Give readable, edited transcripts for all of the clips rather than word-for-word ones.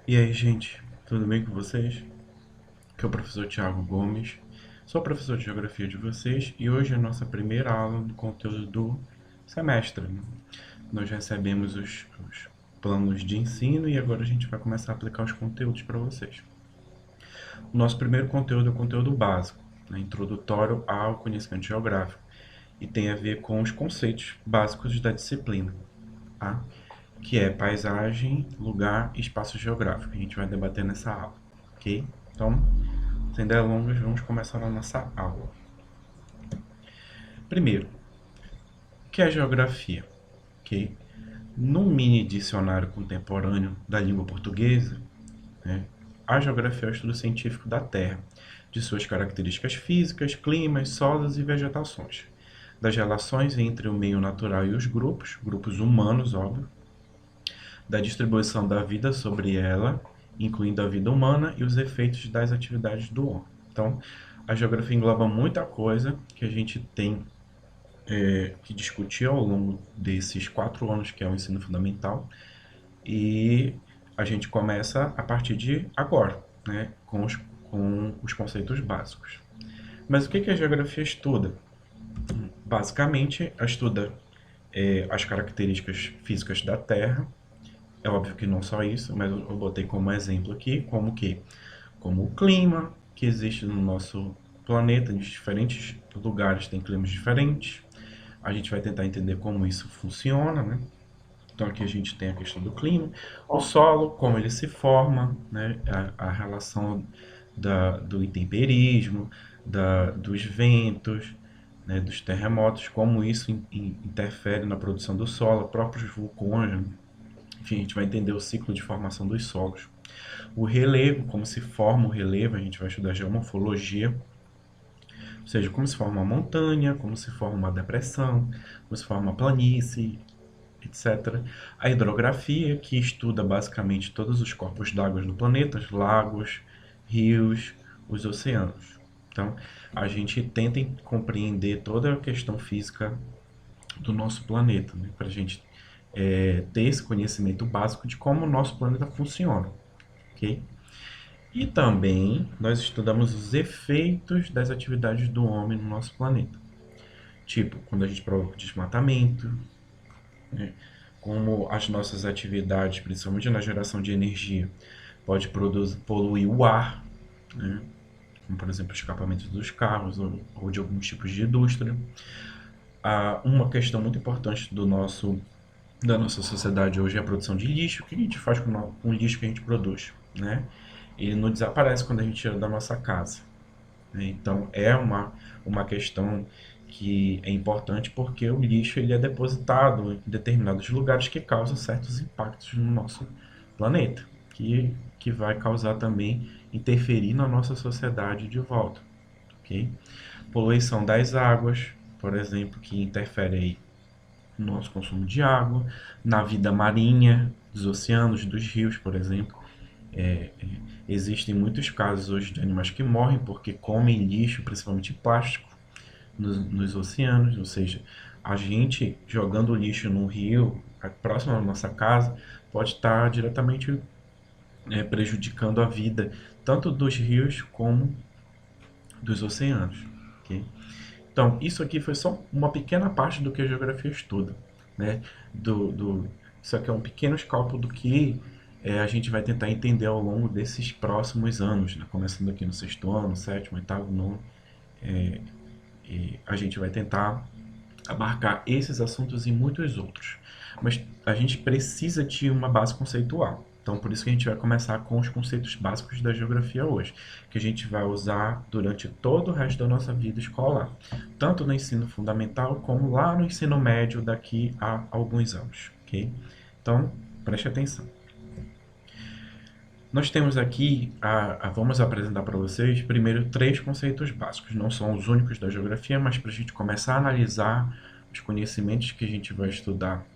E aí, gente, tudo bem com vocês? Aqui é o professor Tiago Gomes, sou professor de Geografia de vocês e hoje é a nossa primeira aula do conteúdo do semestre, né? Nós recebemos os planos de ensino e agora a gente vai começar a aplicar os conteúdos para vocês. O nosso primeiro conteúdo é o conteúdo básico, né, introdutório ao conhecimento geográfico, e tem a ver com os conceitos básicos da disciplina, tá? Que é paisagem, lugar e espaço geográfico. A gente vai debater nessa aula, ok? Então, sem delongas, vamos começar a nossa aula. Primeiro, o que é geografia? Ok? No mini dicionário contemporâneo da língua portuguesa, né, a geografia é o estudo científico da Terra, de suas características físicas, climas, solos e vegetações, das relações entre o meio natural e os grupos humanos, óbvio, da distribuição da vida sobre ela, incluindo a vida humana e os efeitos das atividades do homem. Então, a geografia engloba muita coisa que a gente tem que discutir ao longo desses 4 anos que é o ensino fundamental, e a gente começa a partir de agora, né, com os conceitos básicos. Mas o que a geografia estuda? Basicamente, ela estuda as características físicas da Terra. É óbvio que não só isso, mas eu botei como exemplo aqui, como que? Como o clima que existe no nosso planeta, em diferentes lugares tem climas diferentes. A gente vai tentar entender como isso funciona, né? Então aqui a gente tem a questão do clima, o solo, como ele se forma, né? A relação do intemperismo, dos ventos, né? Dos terremotos, como isso interfere na produção do solo, próprios vulcões, né? Enfim, a gente vai entender o ciclo de formação dos solos. O relevo, como se forma o relevo, a gente vai estudar geomorfologia, ou seja, como se forma uma montanha, como se forma uma depressão, como se forma uma planície, etc. A hidrografia, que estuda basicamente todos os corpos d'água no planeta, os lagos, rios, os oceanos. Então, a gente tenta compreender toda a questão física do nosso planeta, né, para a gente ter esse conhecimento básico de como o nosso planeta funciona, ok? E também nós estudamos os efeitos das atividades do homem no nosso planeta. Tipo, quando a gente provoca desmatamento, né, como as nossas atividades, principalmente na geração de energia, pode poluir o ar, né, como por exemplo escapamentos dos carros ou de alguns tipos de indústria. Uma questão muito importante da nossa sociedade hoje é a produção de lixo. O que a gente faz com o lixo que a gente produz, né? Ele não desaparece quando a gente tira da nossa casa, né? Então é uma questão que é importante porque o lixo ele é depositado em determinados lugares que causam certos impactos no nosso planeta, que vai causar também interferir na nossa sociedade de volta, ok? Poluição das águas, por exemplo, que interfere aí no nosso consumo de água, na vida marinha, dos oceanos, dos rios, por exemplo. Existem muitos casos hoje de animais que morrem porque comem lixo, principalmente plástico, nos oceanos, ou seja, a gente jogando lixo num rio próximo à nossa casa pode estar diretamente prejudicando a vida tanto dos rios como dos oceanos. Okay? Então, isso aqui foi só uma pequena parte do que a geografia estuda, né? Isso aqui é um pequeno escopo do que a gente vai tentar entender ao longo desses próximos anos, né? Começando aqui no sexto ano, sétimo, oitavo, nono, e a gente vai tentar abarcar esses assuntos e muitos outros. Mas a gente precisa de uma base conceitual. Então, por isso que a gente vai começar com os conceitos básicos da geografia hoje, que a gente vai usar durante todo o resto da nossa vida escolar, tanto no ensino fundamental como lá no ensino médio daqui a alguns anos, ok? Então, preste atenção. Nós temos aqui, vamos apresentar para vocês primeiro 3 conceitos básicos. Não são os únicos da geografia, mas para a gente começar a analisar os conhecimentos que a gente vai estudar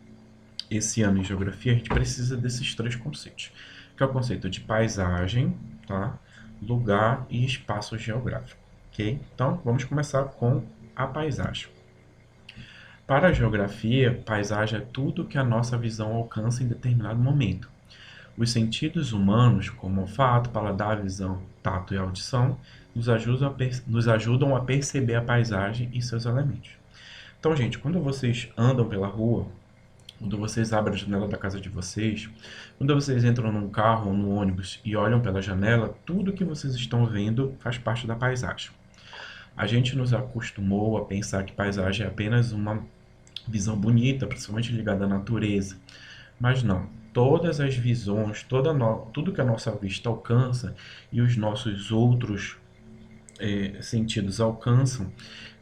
esse ano em geografia, a gente precisa desses 3 conceitos, que é o conceito de paisagem, tá? Lugar e espaço geográfico, ok? Então, vamos começar com a paisagem. Para a geografia, paisagem é tudo que a nossa visão alcança em determinado momento. Os sentidos humanos, como olfato, paladar, visão, tato e audição, nos ajudam a perceber a paisagem e seus elementos. Então, gente, quando vocês andam pela rua, quando vocês abrem a janela da casa de vocês, quando vocês entram num carro ou no ônibus e olham pela janela, tudo que vocês estão vendo faz parte da paisagem. A gente nos acostumou a pensar que paisagem é apenas uma visão bonita, principalmente ligada à natureza. Mas não. Todas as visões, tudo que a nossa vista alcança e os nossos outros sentidos alcançam,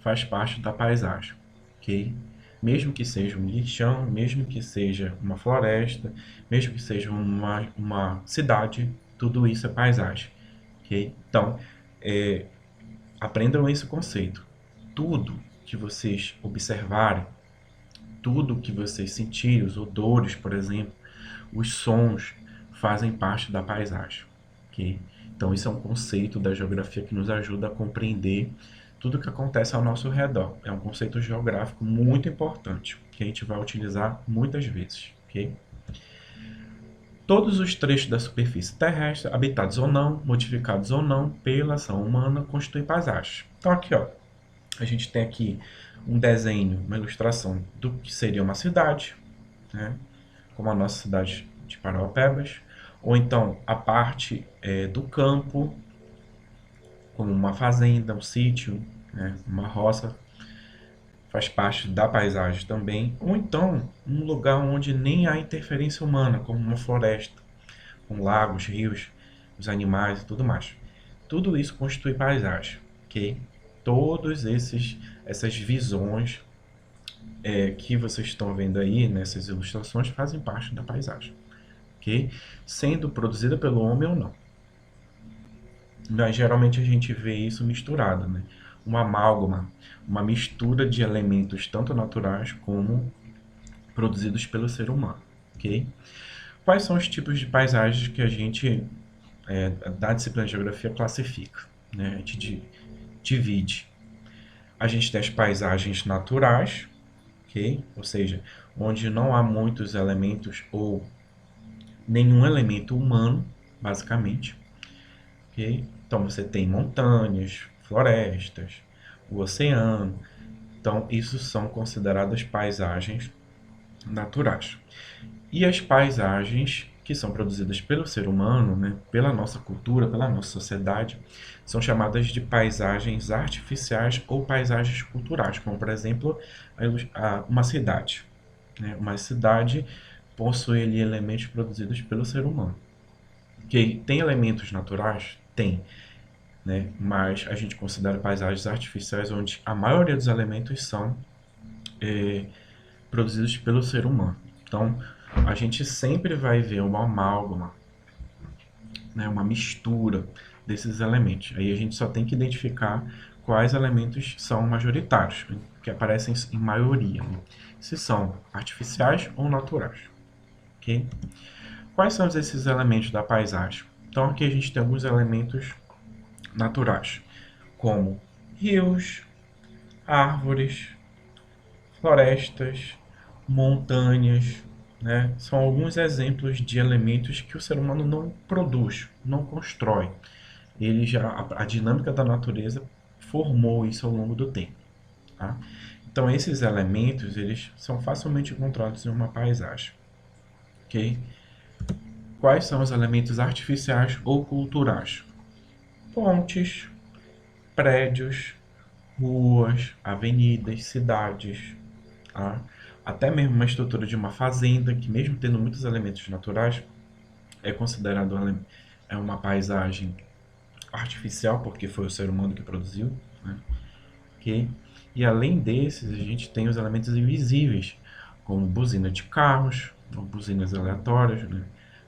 faz parte da paisagem, ok? Mesmo que seja um lixão, mesmo que seja uma floresta, mesmo que seja uma cidade, tudo isso é paisagem, ok? Então, aprendam esse conceito. Tudo que vocês observarem, tudo que vocês sentirem, os odores, por exemplo, os sons fazem parte da paisagem, ok? Então, isso é um conceito da geografia que nos ajuda a compreender tudo que acontece ao nosso redor. É um conceito geográfico muito importante, que a gente vai utilizar muitas vezes, ok? Todos os trechos da superfície terrestre, habitados ou não, modificados ou não pela ação humana, constituem paisagens. Então, aqui, ó, a gente tem aqui um desenho, uma ilustração do que seria uma cidade, né? Como a nossa cidade de Parauapebas, ou então a parte do campo, como uma fazenda, um sítio, né? Uma roça, faz parte da paisagem também, ou então um lugar onde nem há interferência humana, como uma floresta, com lagos, rios, os animais e tudo mais. Tudo isso constitui paisagem, ok? Todas essas visões que vocês estão vendo aí nessas ilustrações fazem parte da paisagem, ok? Sendo produzida pelo homem ou não. Mas geralmente a gente vê isso misturado, né? Uma amálgama, uma mistura de elementos tanto naturais como produzidos pelo ser humano, ok? Quais são os tipos de paisagens que a gente, da disciplina de geografia, classifica, né? A gente divide. A gente tem as paisagens naturais, ok? Ou seja, onde não há muitos elementos ou nenhum elemento humano, basicamente, ok? Então você tem montanhas, florestas, o oceano. Então isso são consideradas paisagens naturais. E as paisagens que são produzidas pelo ser humano, né, pela nossa cultura, pela nossa sociedade, são chamadas de paisagens artificiais ou paisagens culturais, como por exemplo uma cidade, né? Uma cidade possui ali elementos produzidos pelo ser humano. Que tem elementos naturais? Tem, né? Mas a gente considera paisagens artificiais onde a maioria dos elementos são produzidos pelo ser humano. Então, a gente sempre vai ver uma amálgama, né, uma mistura desses elementos. Aí a gente só tem que identificar quais elementos são majoritários, que aparecem em maioria, né? Se são artificiais ou naturais, ok? Quais são esses elementos da paisagem? Então aqui a gente tem alguns elementos naturais, como rios, árvores, florestas, montanhas, né? São alguns exemplos de elementos que o ser humano não produz, não constrói. A dinâmica da natureza formou isso ao longo do tempo, tá? Então esses elementos eles são facilmente encontrados em uma paisagem, ok? Quais são os elementos artificiais ou culturais? Pontes, prédios, ruas, avenidas, cidades, tá? Até mesmo uma estrutura de uma fazenda, que mesmo tendo muitos elementos naturais, é considerado uma paisagem artificial, porque foi o ser humano que produziu, né? Okay? E além desses, a gente tem os elementos invisíveis, como buzina de carros, ou buzinas aleatórias, né?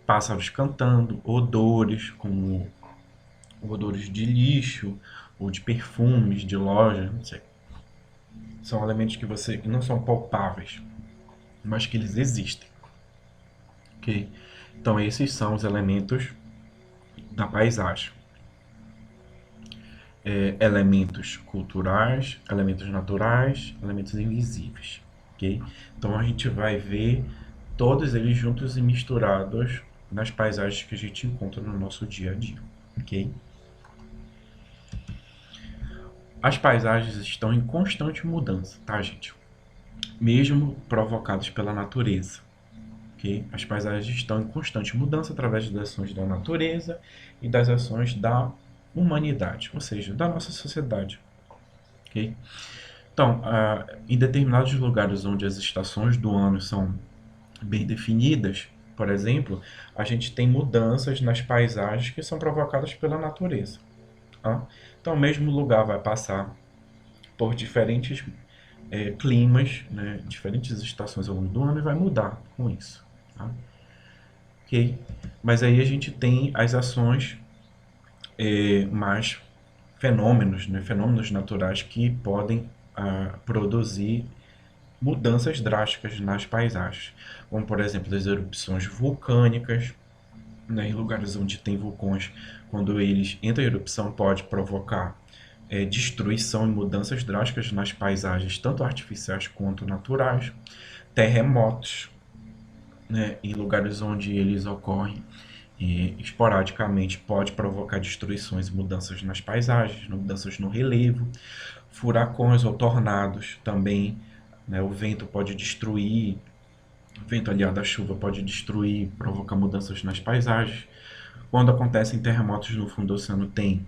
Pássaros cantando, odores, como odores de lixo, ou de perfumes, de loja, não sei. São elementos que não são palpáveis, mas que eles existem, ok? Então esses são os elementos da paisagem. Elementos culturais, elementos naturais, elementos invisíveis, ok? Então a gente vai ver todos eles juntos e misturados nas paisagens que a gente encontra no nosso dia a dia, ok? As paisagens estão em constante mudança, tá, gente? Mesmo provocadas pela natureza, ok? As paisagens estão em constante mudança através das ações da natureza e das ações da humanidade, ou seja, da nossa sociedade, ok? Então, em determinados lugares onde as estações do ano são bem definidas, por exemplo, a gente tem mudanças nas paisagens que são provocadas pela natureza. Tá? Então, o mesmo lugar vai passar por diferentes climas, né, diferentes estações ao longo do ano e vai mudar com isso. Tá? Ok? Mas aí a gente tem as ações mais fenômenos, né, fenômenos naturais que podem produzir mudanças drásticas nas paisagens, como por exemplo as erupções vulcânicas, né, em lugares onde tem vulcões, quando eles entram em erupção pode provocar destruição e mudanças drásticas nas paisagens, tanto artificiais quanto naturais, terremotos, né, em lugares onde eles ocorrem esporadicamente pode provocar destruições e mudanças nas paisagens, mudanças no relevo, furacões ou tornados também, né, o vento pode destruir, o vento aliado à chuva pode destruir, provocar mudanças nas paisagens. Quando acontecem terremotos no fundo do oceano tem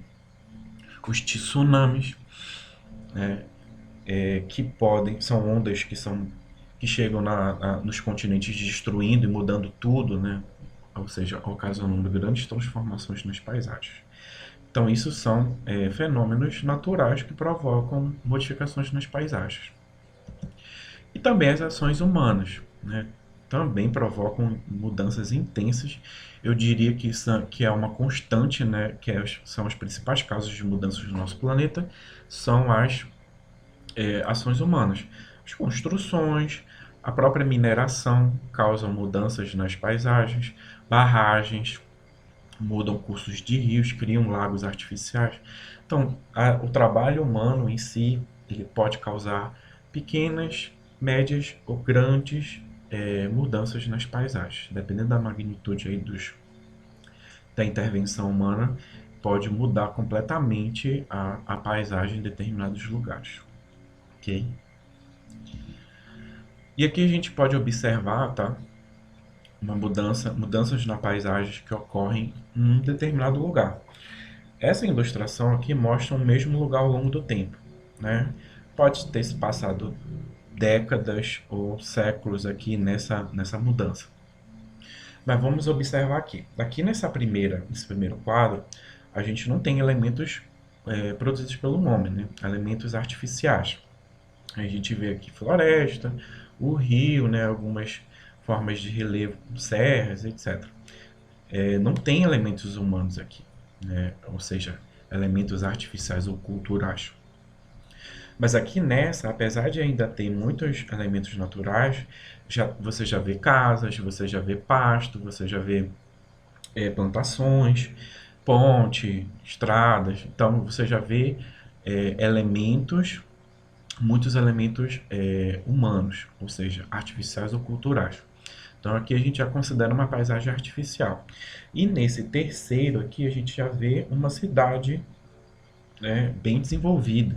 os tsunamis, né, que são ondas que chegam nos continentes destruindo e mudando tudo, né? Ou seja, ocasionando grandes transformações nas paisagens. Então, isso são fenômenos naturais que provocam modificações nas paisagens. E também as ações humanas, né? Também provocam mudanças intensas. Eu diria que é uma constante, né? São as principais causas de mudanças do nosso planeta, são as ações humanas. As construções, a própria mineração causam mudanças nas paisagens, barragens, mudam cursos de rios, criam lagos artificiais. Então, o trabalho humano em si, ele pode causar pequenas, médias ou grandes mudanças nas paisagens. Dependendo da magnitude aí da intervenção humana, pode mudar completamente a paisagem em determinados lugares. Ok? E aqui a gente pode observar, tá? Mudanças na paisagem que ocorrem em um determinado lugar. Essa ilustração aqui mostra o mesmo lugar ao longo do tempo, né? Pode ter se passado décadas ou séculos aqui nessa mudança. Mas vamos observar aqui. Aqui nesse primeiro quadro, a gente não tem elementos produzidos pelo homem, né? Elementos artificiais. A gente vê aqui floresta, o rio, né? Algumas formas de relevo, serras, etc. Não tem elementos humanos aqui, né? Ou seja, elementos artificiais ou culturais. Mas aqui nessa, apesar de ainda ter muitos elementos naturais, você já vê casas, você já vê pasto, você já vê plantações, ponte, estradas. Então você já vê muitos elementos humanos, ou seja, artificiais ou culturais. Então aqui a gente já considera uma paisagem artificial. E nesse terceiro aqui a gente já vê uma cidade, né, bem desenvolvida.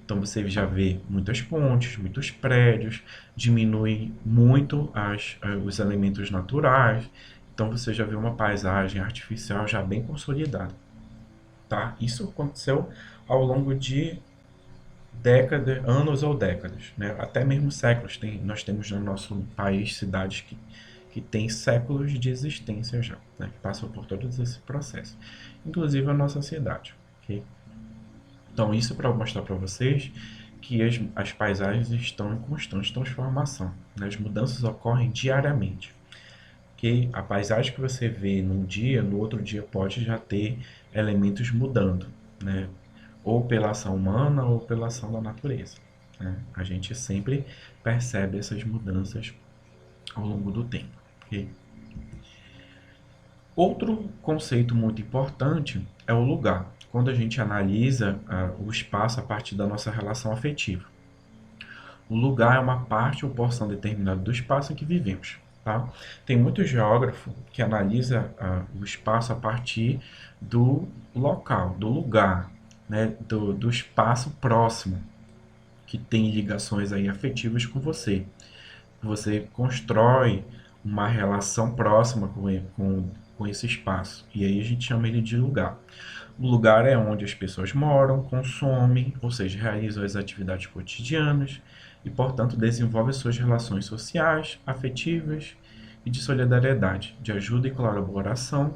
Então você já vê muitas pontes, muitos prédios, diminui muito os elementos naturais. Então você já vê uma paisagem artificial já bem consolidada. Tá? Isso aconteceu ao longo de décadas, anos ou décadas, né? Até mesmo séculos. Nós temos no nosso país cidades que têm séculos de existência já, né? Que passam por todo esse processo, inclusive a nossa cidade. Okay? Então, isso para mostrar para vocês que as paisagens estão em constante transformação, né? As mudanças ocorrem diariamente. Okay? A paisagem que você vê num dia, no outro dia pode já ter elementos mudando, né? Ou pela ação humana ou pela ação da natureza, né? A gente sempre percebe essas mudanças ao longo do tempo. Okay? Outro conceito muito importante é o lugar, quando a gente analisa o espaço a partir da nossa relação afetiva. O lugar é uma parte ou porção determinada do espaço em que vivemos. tá? Tem muito geógrafo que analisa o espaço a partir do local, do lugar, né? Do espaço próximo, que tem ligações aí afetivas com você. Você constrói uma relação próxima com esse espaço. E aí a gente chama ele de lugar. O lugar é onde as pessoas moram, consomem, ou seja, realizam as atividades cotidianas e, portanto, desenvolvem suas relações sociais, afetivas e de solidariedade, de ajuda e colaboração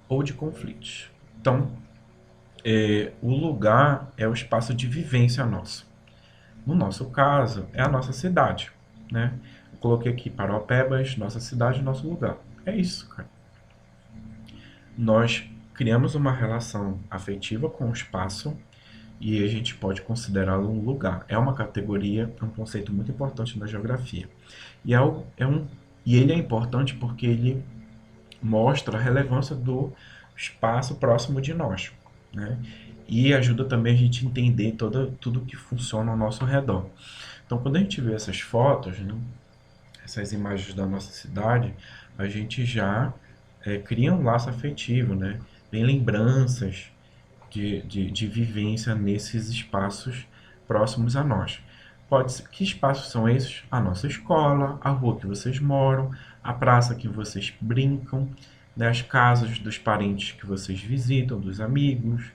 ou de conflitos. Então, o lugar é o espaço de vivência nosso. No nosso caso, é a nossa cidade, né? Eu coloquei aqui Paraupebas, nossa cidade, nosso lugar. É isso, cara. Nós criamos uma relação afetiva com o espaço e a gente pode considerá-lo um lugar. É uma categoria, é um conceito muito importante na geografia. E, e ele é importante porque ele mostra a relevância do espaço próximo de nós, né? E ajuda também a gente a entender tudo que funciona ao nosso redor. Então, quando a gente vê essas fotos, né, essas imagens da nossa cidade, a gente já cria um laço afetivo, né? Tem lembranças de vivência nesses espaços próximos a nós. Que espaços são esses? A nossa escola, a rua que vocês moram, a praça que vocês brincam, né, as casas dos parentes que vocês visitam, dos amigos,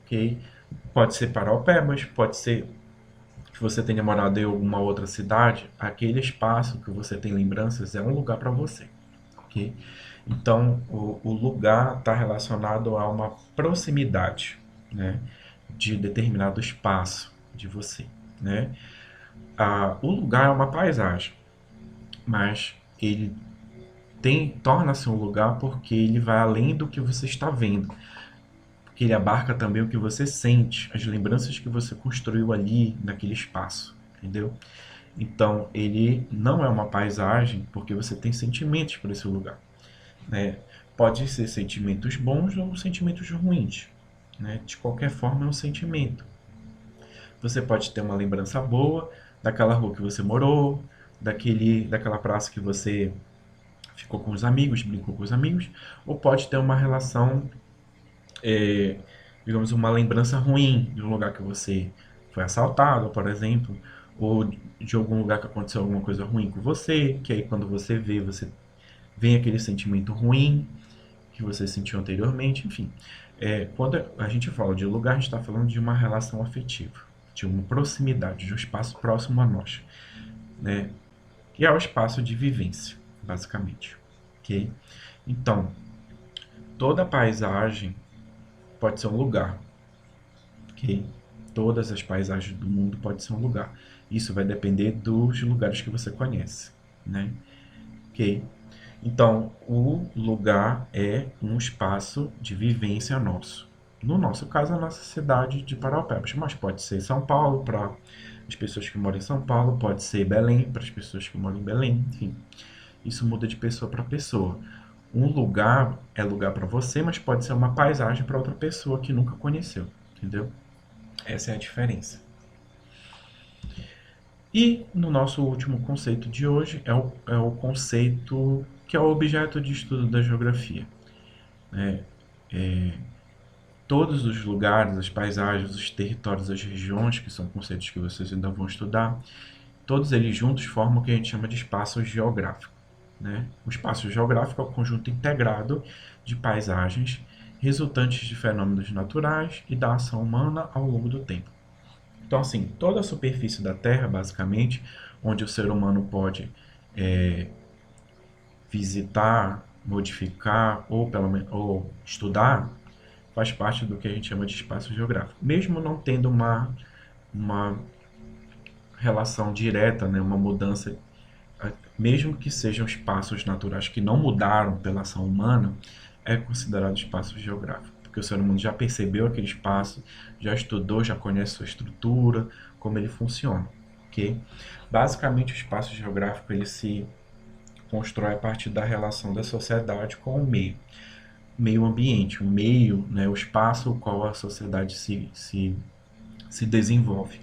ok? Pode ser Paraupebas, pode ser que você tenha morado em alguma outra cidade, aquele espaço que você tem lembranças é um lugar para você, ok? Então, o lugar está relacionado a uma proximidade, né, de determinado espaço de você, né? O lugar é uma paisagem, mas ele torna-se um lugar porque ele vai além do que você está vendo, porque ele abarca também o que você sente, as lembranças que você construiu ali naquele espaço, entendeu? Então, ele não é uma paisagem porque você tem sentimentos por esse lugar, né? Pode ser sentimentos bons ou sentimentos ruins, né? De qualquer forma, é um sentimento. Você pode ter uma lembrança boa daquela rua que você morou, daquela praça que você ficou com os amigos, brincou com os amigos, ou pode ter uma relação, é, digamos, uma lembrança ruim de um lugar que você foi assaltado, por exemplo, ou de algum lugar que aconteceu alguma coisa ruim com você, que aí quando você vê, você vem aquele sentimento ruim que você sentiu anteriormente, enfim. Quando a gente fala de lugar, a gente está falando de uma relação afetiva, de uma proximidade, de um espaço próximo a nós, né? Que é o espaço de vivência, basicamente, ok? Então, toda paisagem pode ser um lugar, ok? Todas as paisagens do mundo podem ser um lugar. Isso vai depender dos lugares que você conhece, né? Ok? Então, o lugar é um espaço de vivência nosso. No nosso caso, a nossa cidade de Paraupebas, mas pode ser São Paulo para as pessoas que moram em São Paulo, pode ser Belém para as pessoas que moram em Belém, enfim. Isso muda de pessoa para pessoa. Um lugar é lugar para você, mas pode ser uma paisagem para outra pessoa que nunca conheceu, entendeu? Essa é a diferença. E no nosso último conceito de hoje é o conceito que é o objeto de estudo da geografia, né? Todos os lugares, as paisagens, os territórios, as regiões, que são conceitos que vocês ainda vão estudar, todos eles juntos formam o que a gente chama de espaço geográfico, né? O espaço geográfico é o conjunto integrado de paisagens resultantes de fenômenos naturais e da ação humana ao longo do tempo. Então, assim, toda a superfície da Terra, basicamente, onde o ser humano pode visitar, modificar ou estudar, faz parte do que a gente chama de espaço geográfico. Mesmo não tendo uma relação direta, né, uma mudança, mesmo que sejam espaços naturais que não mudaram pela ação humana, é considerado espaço geográfico, porque o ser humano já percebeu aquele espaço, já estudou, já conhece sua estrutura, como ele funciona, ok? Basicamente, o espaço geográfico ele se constrói a partir da relação da sociedade com o meio ambiente, o meio, né, o espaço no qual a sociedade se desenvolve.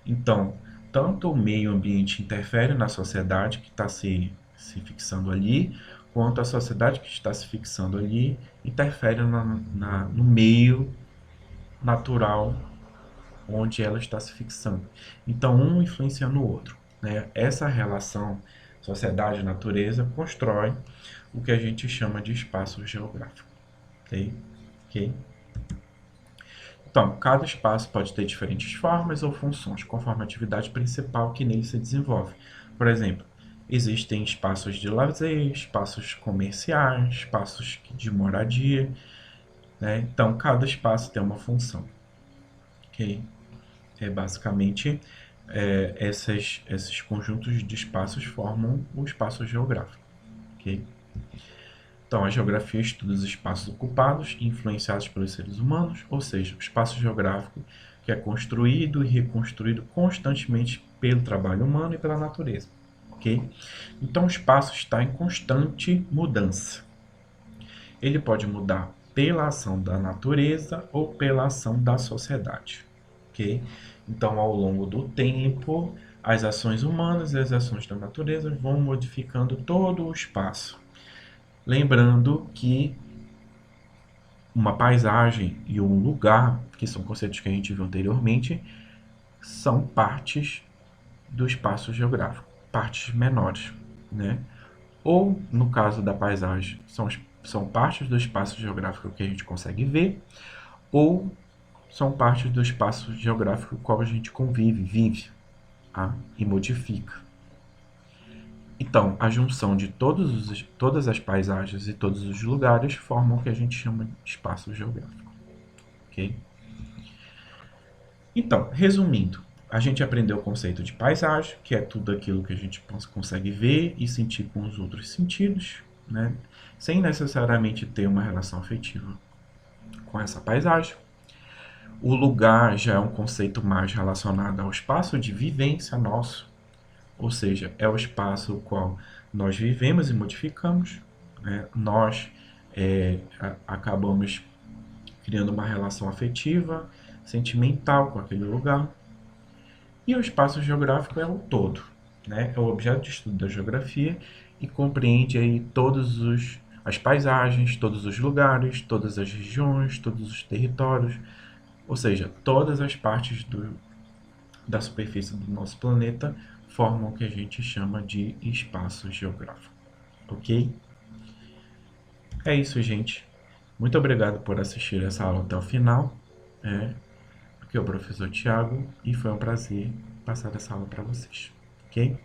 Então, tanto o meio ambiente interfere na sociedade que está se se fixando ali, quanto a sociedade que está se fixando ali interfere no meio natural onde ela está se fixando. Então, um influencia no outro, né? Essa relação sociedade-natureza constrói o que a gente chama de espaço geográfico. Ok? Ok? Então, cada espaço pode ter diferentes formas ou funções, conforme a atividade principal que nele se desenvolve. Por exemplo, existem espaços de lazer, espaços comerciais, espaços de moradia, né? Então, cada espaço tem uma função. Ok? Basicamente, esses conjuntos de espaços formam o espaço geográfico. Ok? Então, a geografia estuda os espaços ocupados e influenciados pelos seres humanos, ou seja, o espaço geográfico que é construído e reconstruído constantemente pelo trabalho humano e pela natureza. Ok? Então, o espaço está em constante mudança. Ele pode mudar pela ação da natureza ou pela ação da sociedade. Ok? Então, ao longo do tempo, as ações humanas e as ações da natureza vão modificando todo o espaço. Lembrando que uma paisagem e um lugar, que são conceitos que a gente viu anteriormente, são partes do espaço geográfico, partes menores, né? Ou, no caso da paisagem, são partes do espaço geográfico que a gente consegue ver, ou são partes do espaço geográfico com o qual a gente convive, vive, tá? E modifica. Então, a junção de todas as paisagens e todos os lugares formam o que a gente chama de espaço geográfico. Ok? Então, resumindo, a gente aprendeu o conceito de paisagem, que é tudo aquilo que a gente consegue ver e sentir com os outros sentidos, né? Sem necessariamente ter uma relação afetiva com essa paisagem. O lugar já é um conceito mais relacionado ao espaço de vivência nosso, ou seja, é o espaço no qual nós vivemos e modificamos, né? Nós acabamos criando uma relação afetiva, sentimental com aquele lugar. E o espaço geográfico é o todo, né? É o objeto de estudo da geografia e compreende aí as paisagens, todos os lugares, todas as regiões, todos os territórios, ou seja, todas as partes da superfície do nosso planeta formam o que a gente chama de espaço geográfico, ok? É isso, gente. Muito obrigado por assistir essa aula até o final. Aqui é o professor Tiago e foi um prazer passar essa aula para vocês, ok?